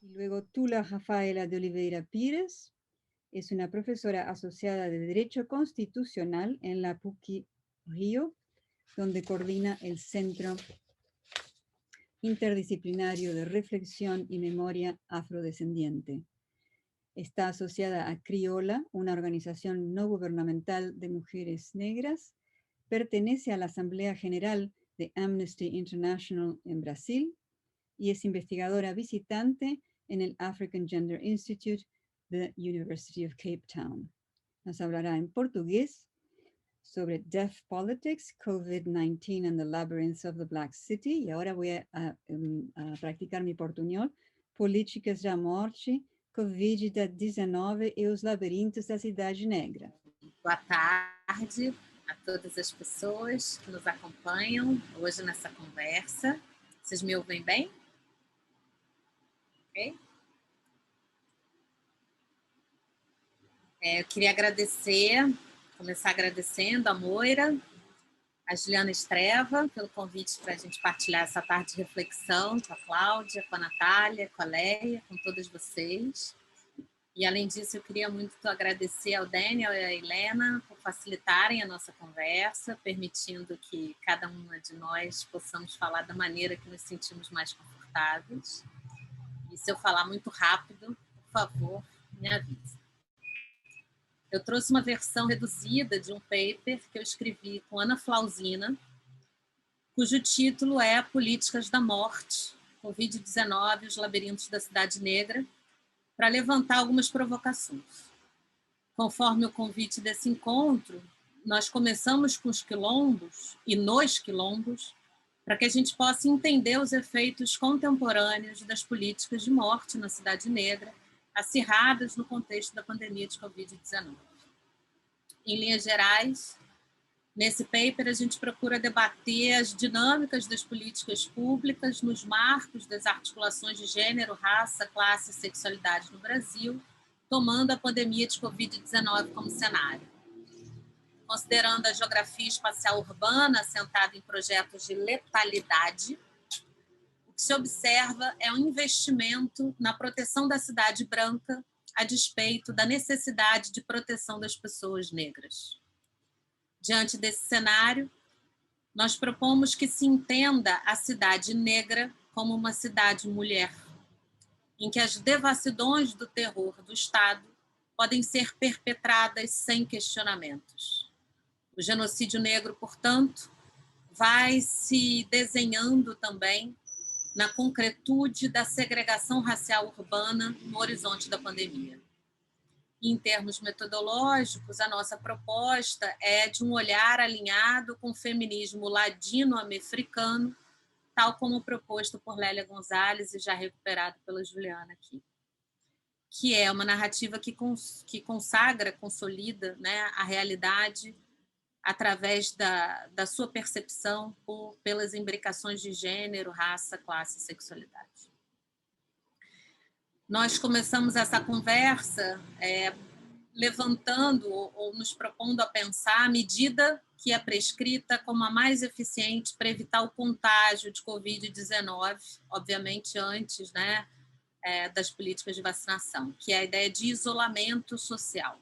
Y luego Tula Rafaela de Oliveira Pires es una profesora asociada de Derecho Constitucional en la PUC Río, donde coordina el Centro Interdisciplinario de Reflexión y Memoria Afrodescendiente. Está asociada a Criola, una organización no gubernamental de mujeres negras. Pertenece a la Asamblea General de Amnesty International en Brasil y es investigadora visitante en el African Gender Institute de University of Cape Town. Nos hablará en portugués sobre Deaf Politics, COVID-19 and the Labyrinths of the Black City. Y ahora voy a practicar mi portuñol. Políticas da morte, COVID-19 e os labirintos da cidade negra. Boa tarde a todas as pessoas que nos acompanham hoje nessa conversa. Vocês me ouvem bem? Ok? Eu queria começar agradecendo a Moira, a Juliana Estreva, pelo convite para a gente partilhar essa tarde de reflexão com a Cláudia, com a Natália, com a Leia, com todas vocês. E, além disso, eu queria muito agradecer ao Daniel e à Helena por facilitarem a nossa conversa, permitindo que cada uma de nós possamos falar da maneira que nos sentimos mais confortáveis. E se eu falar muito rápido, por favor, me avise. Eu trouxe uma versão reduzida de um paper que eu escrevi com Ana Flausina, cujo título é Políticas da Morte, Covid-19 e os Labirintos da Cidade Negra, para levantar algumas provocações. Conforme o convite desse encontro, nós começamos com os quilombos e nos quilombos, para que a gente possa entender os efeitos contemporâneos das políticas de morte na Cidade Negra, acirradas no contexto da pandemia de Covid-19. Em linhas gerais, nesse paper a gente procura debater as dinâmicas das políticas públicas nos marcos das articulações de gênero, raça, classe e sexualidade no Brasil, tomando a pandemia de Covid-19 como cenário. Considerando a geografia espacial urbana assentada em projetos de letalidade, o que se observa é um investimento na proteção da cidade branca a despeito da necessidade de proteção das pessoas negras. Diante desse cenário, nós propomos que se entenda a cidade negra como uma cidade mulher, em que as devassidões do terror do Estado podem ser perpetradas sem questionamentos. O genocídio negro, portanto, vai se desenhando também na concretude da segregação racial urbana no horizonte da pandemia. Em termos metodológicos, a nossa proposta é de um olhar alinhado com o feminismo ladino-americano, tal como proposto por Lélia Gonzalez e já recuperado pela Juliana aqui, que é uma narrativa que consagra, consolida, né, a realidade através da sua percepção pelas imbricações de gênero, raça, classe e sexualidade. Nós começamos essa conversa levantando ou nos propondo a pensar a medida que é prescrita como a mais eficiente para evitar o contágio de Covid-19, obviamente antes, né, das políticas de vacinação, que é a ideia de isolamento social.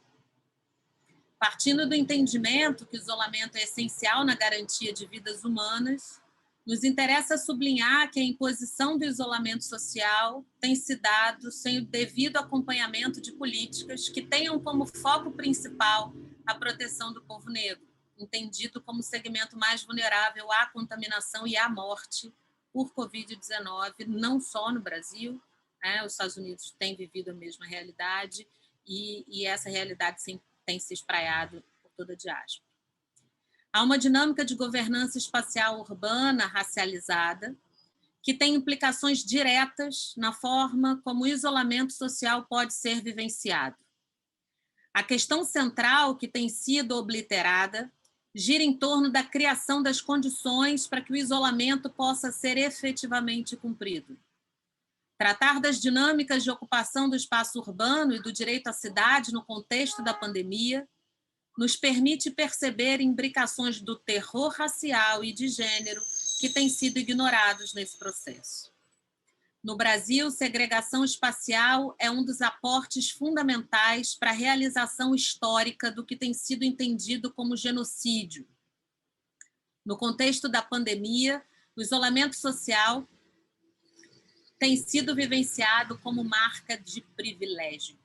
Partindo do entendimento que o isolamento é essencial na garantia de vidas humanas, nos interessa sublinhar que a imposição do isolamento social tem se dado sem o devido acompanhamento de políticas que tenham como foco principal a proteção do povo negro, entendido como o segmento mais vulnerável à contaminação e à morte por Covid-19, não só no Brasil, né? Os Estados Unidos têm vivido a mesma realidade e essa realidade tem se espraiado por toda a diáspora. Há uma dinâmica de governança espacial urbana racializada que tem implicações diretas na forma como o isolamento social pode ser vivenciado. A questão central que tem sido obliterada gira em torno da criação das condições para que o isolamento possa ser efetivamente cumprido. Tratar das dinâmicas de ocupação do espaço urbano e do direito à cidade no contexto da pandemia nos permite perceber imbricações do terror racial e de gênero que têm sido ignorados nesse processo. No Brasil, segregação espacial é um dos aportes fundamentais para a realização histórica do que tem sido entendido como genocídio. No contexto da pandemia, o isolamento social tem sido vivenciado como marca de privilégio.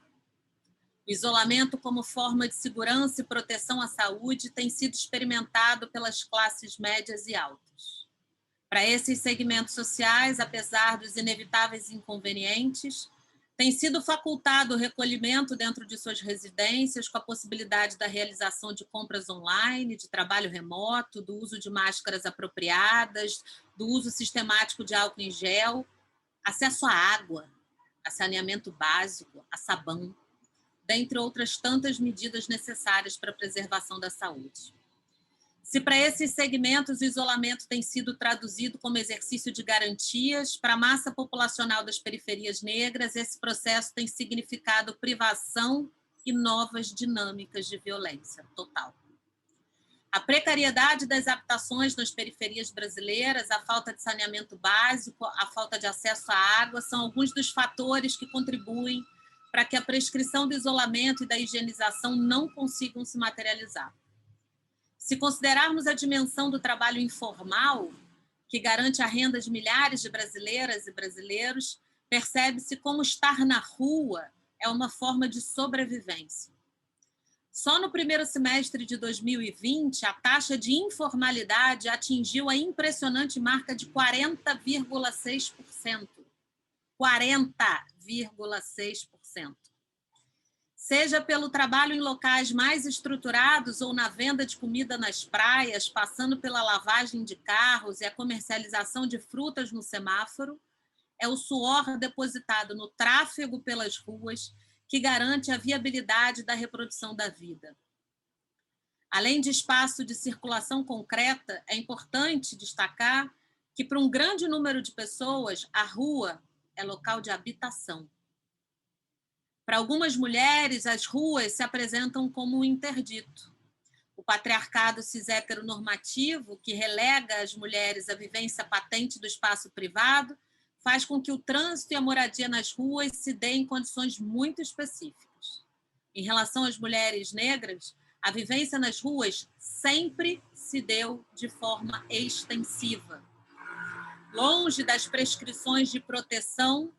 O isolamento como forma de segurança e proteção à saúde tem sido experimentado pelas classes médias e altas. Para esses segmentos sociais, apesar dos inevitáveis inconvenientes, tem sido facultado o recolhimento dentro de suas residências com a possibilidade da realização de compras online, de trabalho remoto, do uso de máscaras apropriadas, do uso sistemático de álcool em gel, acesso à água, a saneamento básico, a sabão, dentre outras tantas medidas necessárias para a preservação da saúde. Se para esses segmentos o isolamento tem sido traduzido como exercício de garantias, para a massa populacional das periferias negras, esse processo tem significado privação e novas dinâmicas de violência total. A precariedade das habitações nas periferias brasileiras, a falta de saneamento básico, a falta de acesso à água são alguns dos fatores que contribuem para que a prescrição do isolamento e da higienização não consigam se materializar. Se considerarmos a dimensão do trabalho informal, que garante a renda de milhares de brasileiras e brasileiros, percebe-se como estar na rua é uma forma de sobrevivência. Só no primeiro semestre de 2020, a taxa de informalidade atingiu a impressionante marca de 40,6%. 40,6%. Seja pelo trabalho em locais mais estruturados ou na venda de comida nas praias, passando pela lavagem de carros e a comercialização de frutas no semáforo, é o suor depositado no tráfego pelas ruas que garante a viabilidade da reprodução da vida. Além de espaço de circulação concreta, é importante destacar que, para um grande número de pessoas, a rua é local de habitação. Para algumas mulheres, as ruas se apresentam como um interdito. O patriarcado cis-heteronormativo, que relega as mulheres à vivência patente do espaço privado, faz com que o trânsito e a moradia nas ruas se deem em condições muito específicas. Em relação às mulheres negras, a vivência nas ruas sempre se deu de forma extensiva. Longe das prescrições de proteção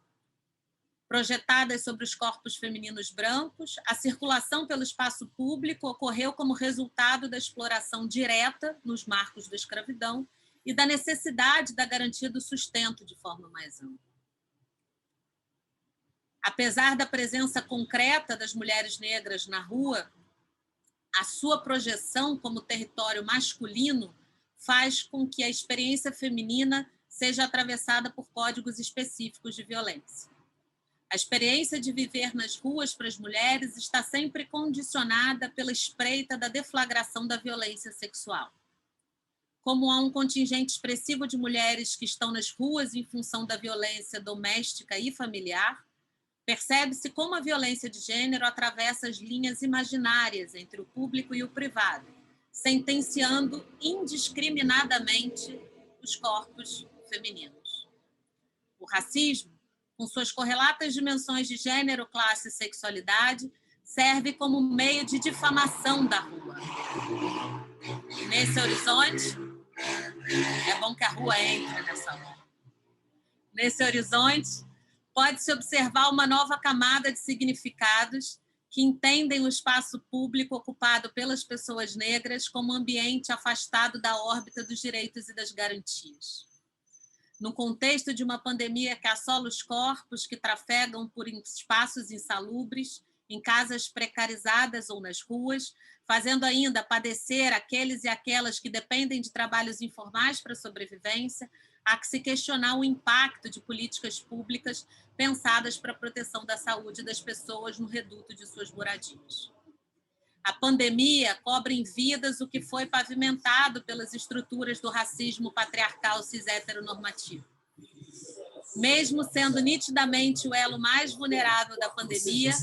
projetadas sobre os corpos femininos brancos, a circulação pelo espaço público ocorreu como resultado da exploração direta nos marcos da escravidão e da necessidade da garantia do sustento de forma mais ampla. Apesar da presença concreta das mulheres negras na rua, a sua projeção como território masculino faz com que a experiência feminina seja atravessada por códigos específicos de violência. A experiência de viver nas ruas para as mulheres está sempre condicionada pela espreita da deflagração da violência sexual. Como há um contingente expressivo de mulheres que estão nas ruas em função da violência doméstica e familiar, percebe-se como a violência de gênero atravessa as linhas imaginárias entre o público e o privado, sentenciando indiscriminadamente os corpos femininos. O racismo, com suas correlatas dimensões de gênero, classe e sexualidade, serve como meio de difamação da rua. Nesse horizonte, é bom que a rua entre nessa hora. Nesse horizonte, pode-se observar uma nova camada de significados que entendem o espaço público ocupado pelas pessoas negras como ambiente afastado da órbita dos direitos e das garantias. No contexto de uma pandemia que assola os corpos que trafegam por espaços insalubres, em casas precarizadas ou nas ruas, fazendo ainda padecer aqueles e aquelas que dependem de trabalhos informais para a sobrevivência, há que se questionar o impacto de políticas públicas pensadas para a proteção da saúde das pessoas no reduto de suas moradias. A pandemia cobra em vidas o que foi pavimentado pelas estruturas do racismo patriarcal cis-heteronormativo. Mesmo sendo nitidamente o elo mais vulnerável da pandemia,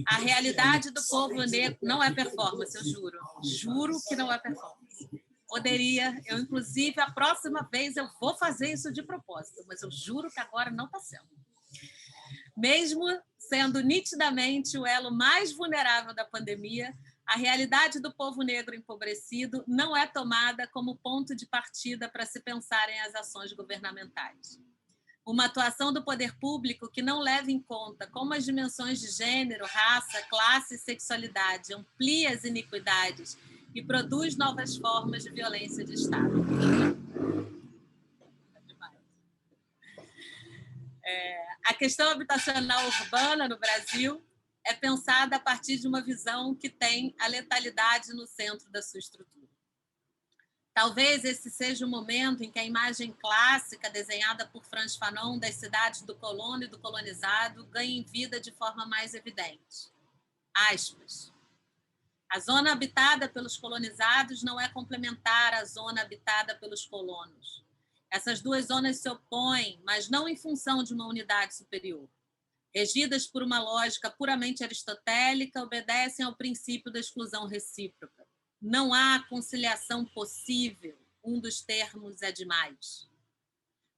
a realidade do povo negro não é performance, eu juro. Juro que não é performance. Poderia. Eu, inclusive, a próxima vez eu vou fazer isso de propósito, mas eu juro que agora não está sendo. Mesmo sendo nitidamente o elo mais vulnerável da pandemia, a realidade do povo negro empobrecido não é tomada como ponto de partida para se pensarem as ações governamentais. Uma atuação do poder público que não leva em conta como as dimensões de gênero, raça, classe e sexualidade amplia as iniquidades e produz novas formas de violência de Estado. A questão habitacional urbana no Brasil é pensada a partir de uma visão que tem a letalidade no centro da sua estrutura. Talvez esse seja o momento em que a imagem clássica desenhada por Frantz Fanon das cidades do colono e do colonizado ganhe vida de forma mais evidente. Aspas. A zona habitada pelos colonizados não é complementar à zona habitada pelos colonos. Essas duas zonas se opõem, mas não em função de uma unidade superior. Regidas por uma lógica puramente aristotélica, obedecem ao princípio da exclusão recíproca. Não há conciliação possível, um dos termos é demais.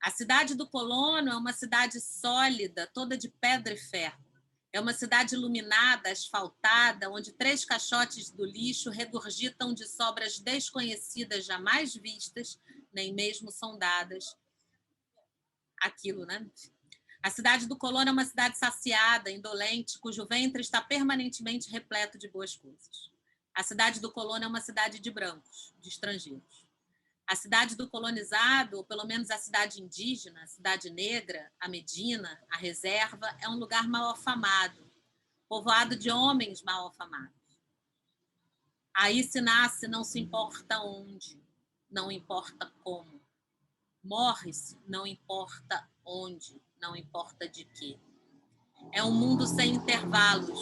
A cidade do colono é uma cidade sólida, toda de pedra e ferro. É uma cidade iluminada, asfaltada, onde 3 caixotes do lixo regurgitam de sobras desconhecidas, jamais vistas, nem mesmo sondadas. Aquilo, né? A cidade do colono é uma cidade saciada, indolente, cujo ventre está permanentemente repleto de boas coisas. A cidade do colono é uma cidade de brancos, de estrangeiros. A cidade do colonizado, ou pelo menos a cidade indígena, a cidade negra, a Medina, a reserva, é um lugar mal afamado, povoado de homens mal afamados. Aí se nasce, não se importa onde, não importa como. Morre-se, não importa onde, não importa de quê. É um mundo sem intervalos,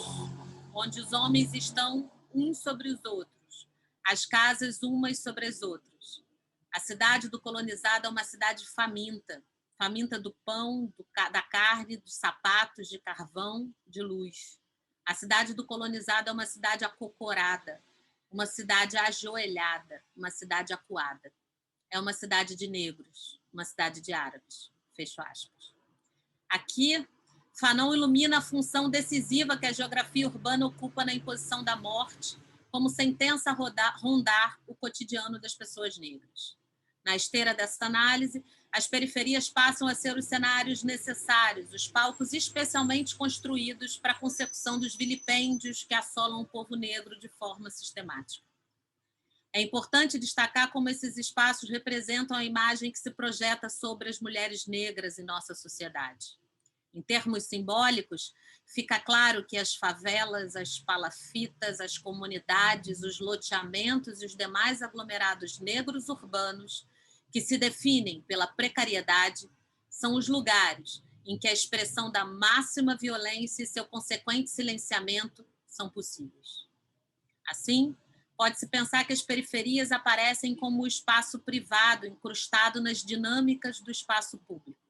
onde os homens estão uns sobre os outros, as casas umas sobre as outras. A cidade do colonizado é uma cidade faminta, faminta do pão, da carne, dos sapatos, de carvão, de luz. A cidade do colonizado é uma cidade acocorada, uma cidade ajoelhada, uma cidade acuada. É uma cidade de negros, uma cidade de árabes. Fecho aspas. Aqui, Fanon ilumina a função decisiva que a geografia urbana ocupa na imposição da morte, como sentença a rondar o cotidiano das pessoas negras. Na esteira dessa análise, as periferias passam a ser os cenários necessários, os palcos especialmente construídos para a consecução dos vilipêndios que assolam o povo negro de forma sistemática. É importante destacar como esses espaços representam a imagem que se projeta sobre as mulheres negras em nossa sociedade. Em termos simbólicos, fica claro que as favelas, as palafitas, as comunidades, os loteamentos e os demais aglomerados negros urbanos, que se definem pela precariedade, são os lugares em que a expressão da máxima violência e seu consequente silenciamento são possíveis. Assim, pode-se pensar que as periferias aparecem como o espaço privado incrustado nas dinâmicas do espaço público.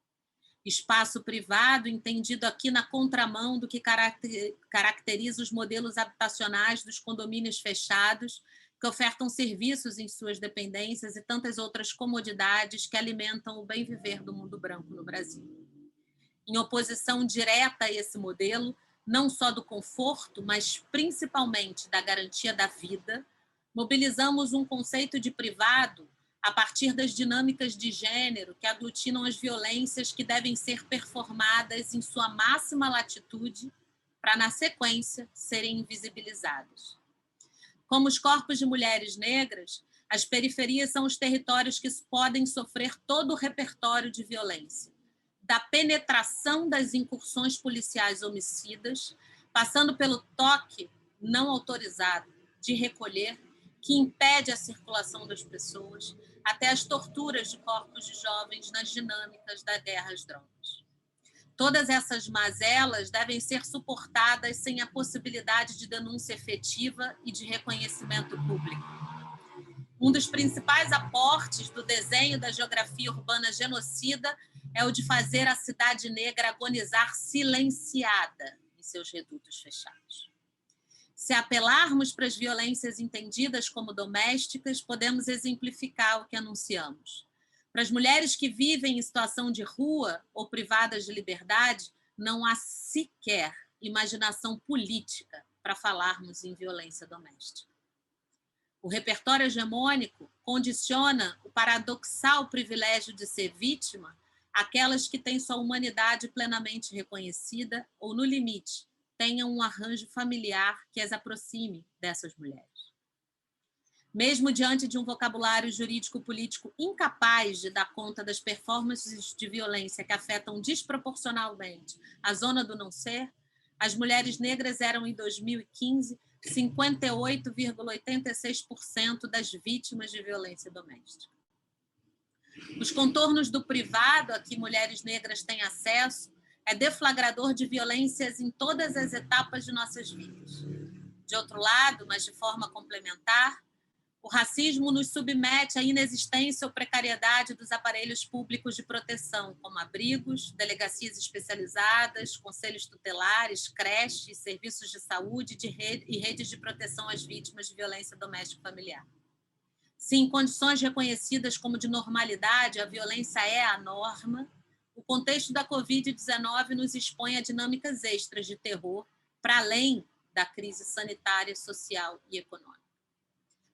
Espaço privado entendido aqui na contramão do que caracteriza os modelos habitacionais dos condomínios fechados, que ofertam serviços em suas dependências e tantas outras comodidades que alimentam o bem-viver do mundo branco no Brasil. Em oposição direta a esse modelo, não só do conforto, mas principalmente da garantia da vida, mobilizamos um conceito de privado a partir das dinâmicas de gênero que aglutinam as violências que devem ser performadas em sua máxima latitude para, na sequência, serem invisibilizadas. Como os corpos de mulheres negras, as periferias são os territórios que podem sofrer todo o repertório de violência, da penetração das incursões policiais homicidas, passando pelo toque não autorizado de recolher, que impede a circulação das pessoas, até as torturas de corpos de jovens nas dinâmicas da guerra às drogas. Todas essas mazelas devem ser suportadas sem a possibilidade de denúncia efetiva e de reconhecimento público. Um dos principais aportes do desenho da geografia urbana genocida é o de fazer a cidade negra agonizar silenciada em seus redutos fechados. Se apelarmos para as violências entendidas como domésticas, podemos exemplificar o que anunciamos. Para as mulheres que vivem em situação de rua ou privadas de liberdade, não há sequer imaginação política para falarmos em violência doméstica. O repertório hegemônico condiciona o paradoxal privilégio de ser vítima àquelas que têm sua humanidade plenamente reconhecida ou, no limite, tenham um arranjo familiar que as aproxime dessas mulheres. Mesmo diante de um vocabulário jurídico-político incapaz de dar conta das performances de violência que afetam desproporcionalmente a zona do não ser, as mulheres negras eram, em 2015, 58,86% das vítimas de violência doméstica. Os contornos do privado a que mulheres negras têm acesso é deflagrador de violências em todas as etapas de nossas vidas. De outro lado, mas de forma complementar, o racismo nos submete à inexistência ou precariedade dos aparelhos públicos de proteção, como abrigos, delegacias especializadas, conselhos tutelares, creches, serviços de saúde e redes de proteção às vítimas de violência doméstica familiar. Se em condições reconhecidas como de normalidade a violência é a norma, o contexto da Covid-19 nos expõe a dinâmicas extras de terror para além da crise sanitária, social e econômica.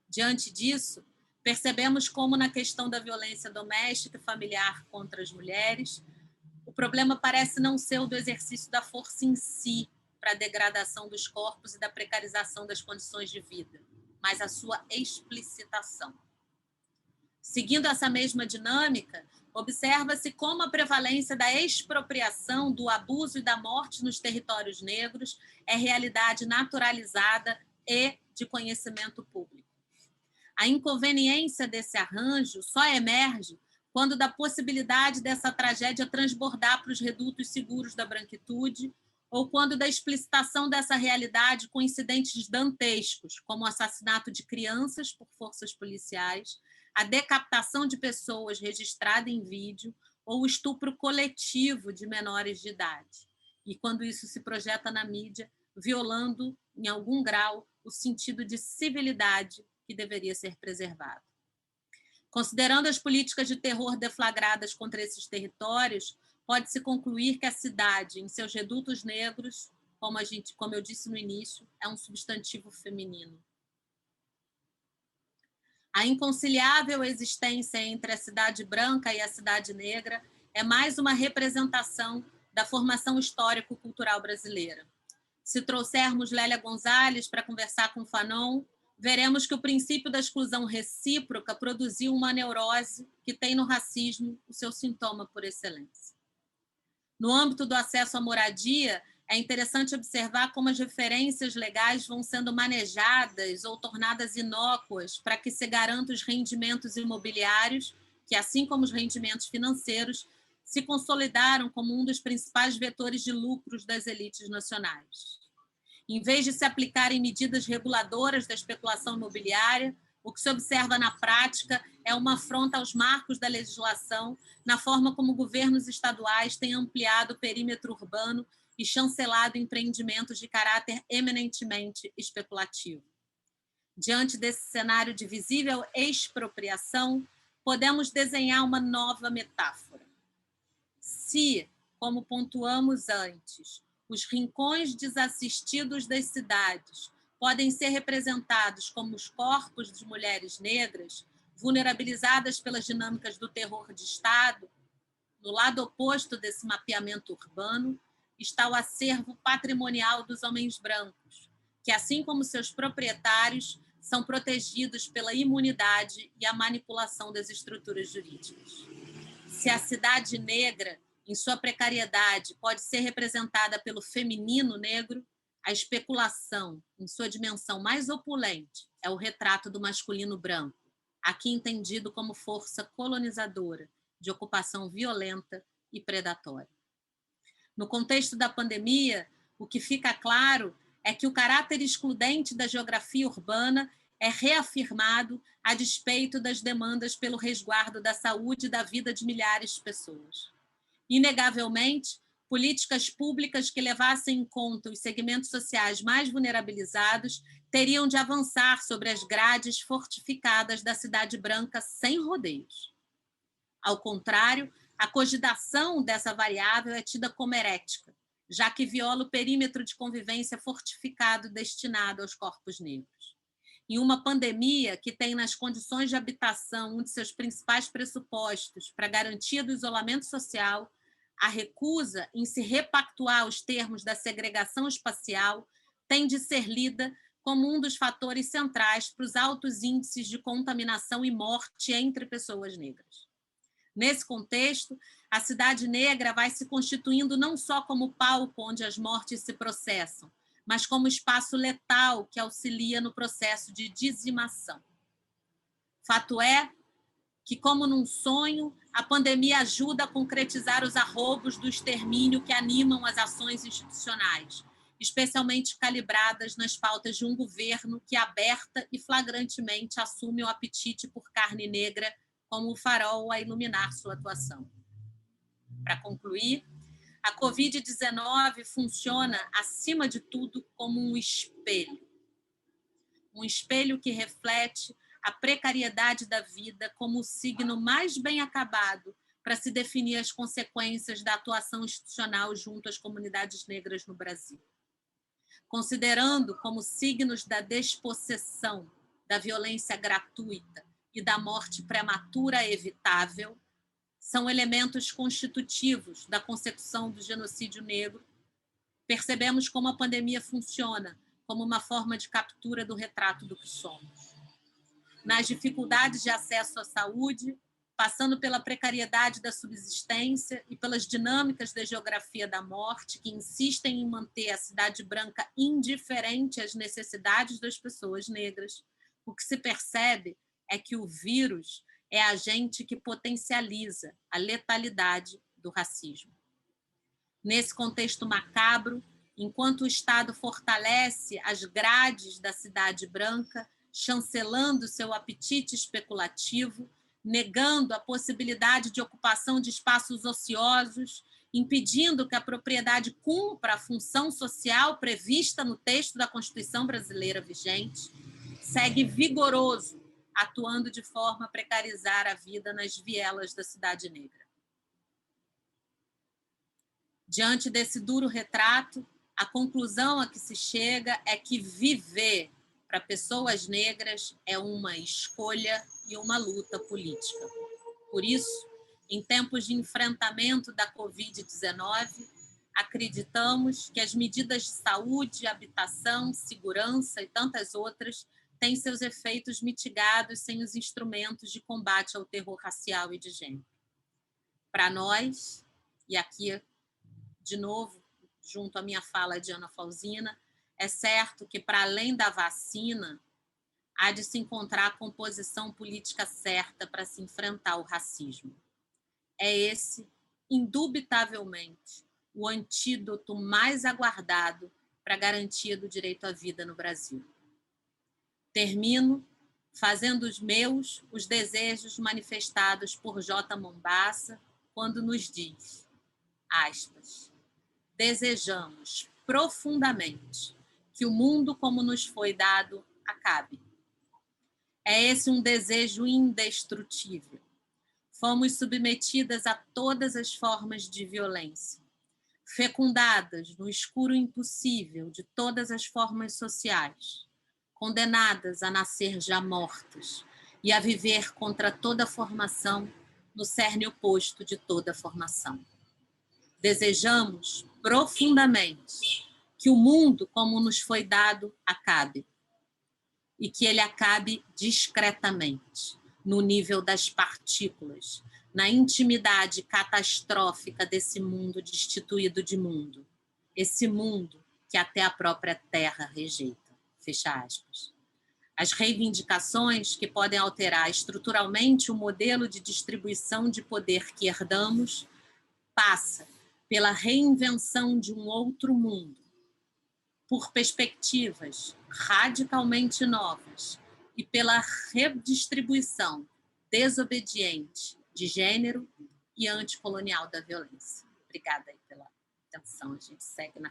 Diante disso, percebemos como na questão da violência doméstica e familiar contra as mulheres, o problema parece não ser o do exercício da força em si para a degradação dos corpos e da precarização das condições de vida, mas a sua explicitação. Seguindo essa mesma dinâmica, observa-se como a prevalência da expropriação, do abuso e da morte nos territórios negros é realidade naturalizada e de conhecimento público. A inconveniência desse arranjo só emerge quando da possibilidade dessa tragédia transbordar para os redutos seguros da branquitude ou quando da explicitação dessa realidade com incidentes dantescos, como o assassinato de crianças por forças policiais, a decapitação de pessoas registrada em vídeo ou o estupro coletivo de menores de idade. E quando isso se projeta na mídia, violando, em algum grau, o sentido de civilidade que deveria ser preservado. Considerando as políticas de terror deflagradas contra esses territórios, pode-se concluir que a cidade, em seus redutos negros, como eu disse no início, é um substantivo feminino. A inconciliável existência entre a cidade branca e a cidade negra é mais uma representação da formação histórico-cultural brasileira. Se trouxermos Lélia Gonzalez para conversar com Fanon, veremos que o princípio da exclusão recíproca produziu uma neurose que tem no racismo o seu sintoma por excelência. No âmbito do acesso à moradia, é interessante observar como as referências legais vão sendo manejadas ou tornadas inócuas para que se garantam os rendimentos imobiliários, que, assim como os rendimentos financeiros, se consolidaram como um dos principais vetores de lucros das elites nacionais. Em vez de se aplicarem medidas reguladoras da especulação imobiliária, o que se observa na prática é uma afronta aos marcos da legislação na forma como governos estaduais têm ampliado o perímetro urbano e chancelado empreendimentos de caráter eminentemente especulativo. Diante desse cenário de visível expropriação, podemos desenhar uma nova metáfora. Se, como pontuamos antes, os rincões desassistidos das cidades podem ser representados como os corpos de mulheres negras, vulnerabilizadas pelas dinâmicas do terror de Estado, no lado oposto desse mapeamento urbano está o acervo patrimonial dos homens brancos, que, assim como seus proprietários, são protegidos pela imunidade e a manipulação das estruturas jurídicas. Se a cidade negra, em sua precariedade, pode ser representada pelo feminino negro, a especulação, em sua dimensão mais opulente, é o retrato do masculino branco, aqui entendido como força colonizadora, de ocupação violenta e predatória. No contexto da pandemia, o que fica claro é que o caráter excludente da geografia urbana é reafirmado a despeito das demandas pelo resguardo da saúde e da vida de milhares de pessoas. Inegavelmente, políticas públicas que levassem em conta os segmentos sociais mais vulnerabilizados teriam de avançar sobre as grades fortificadas da Cidade Branca sem rodeios. Ao contrário, a cogitação dessa variável é tida como herética, já que viola o perímetro de convivência fortificado destinado aos corpos negros. Em uma pandemia que tem nas condições de habitação um de seus principais pressupostos para a garantia do isolamento social, a recusa em se repactuar os termos da segregação espacial tem de ser lida como um dos fatores centrais para os altos índices de contaminação e morte entre pessoas negras. Nesse contexto, a Cidade Negra vai se constituindo não só como palco onde as mortes se processam, mas como espaço letal que auxilia no processo de dizimação. Fato é que, como num sonho, a pandemia ajuda a concretizar os arroubos do extermínio que animam as ações institucionais, especialmente calibradas nas pautas de um governo que aberta e flagrantemente assume o apetite por carne negra como o farol a iluminar sua atuação. Para concluir, a Covid-19 funciona, acima de tudo, como um espelho que reflete a precariedade da vida como o signo mais bem acabado para se definir as consequências da atuação institucional junto às comunidades negras no Brasil. Considerando como signos da despossessão, da violência gratuita e da morte prematura evitável, são elementos constitutivos da concepção do genocídio negro, percebemos como a pandemia funciona como uma forma de captura do retrato do que somos. Nas dificuldades de acesso à saúde, passando pela precariedade da subsistência e pelas dinâmicas da geografia da morte, que insistem em manter a Cidade Branca indiferente às necessidades das pessoas negras, o que se percebe é que o vírus é agente que potencializa a letalidade do racismo. Nesse contexto macabro, enquanto o Estado fortalece as grades da Cidade Branca, chancelando seu apetite especulativo, negando a possibilidade de ocupação de espaços ociosos, impedindo que a propriedade cumpra a função social prevista no texto da Constituição brasileira vigente, segue vigoroso, atuando de forma a precarizar a vida nas vielas da Cidade Negra. Diante desse duro retrato, a conclusão a que se chega é que viver para pessoas negras é uma escolha e uma luta política. Por isso, em tempos de enfrentamento da Covid-19, acreditamos que as medidas de saúde, habitação, segurança e tantas outras têm seus efeitos mitigados sem os instrumentos de combate ao terror racial e de gênero. Para nós, e aqui, de novo, junto à minha fala de Ana Falzina, é certo que, para além da vacina, há de se encontrar a composição política certa para se enfrentar o racismo. É esse, indubitavelmente, o antídoto mais aguardado para a garantia do direito à vida no Brasil. Termino fazendo os meus os desejos manifestados por J. Mombassa quando nos diz, aspas, desejamos profundamente que o mundo como nos foi dado acabe. É esse um desejo indestrutível. Fomos submetidas a todas as formas de violência, fecundadas no escuro impossível de todas as formas sociais, condenadas a nascer já mortas e a viver contra toda formação no cerne oposto de toda formação. Desejamos profundamente que o mundo como nos foi dado acabe e que ele acabe discretamente, no nível das partículas, na intimidade catastrófica desse mundo destituído de mundo, esse mundo que até a própria terra rejeita. Fecha aspas. As reivindicações que podem alterar estruturalmente o modelo de distribuição de poder que herdamos passa pela reinvenção de um outro mundo, por perspectivas radicalmente novas e pela redistribuição desobediente de gênero e anticolonial da violência. Obrigada aí pela intenção, a gente segue na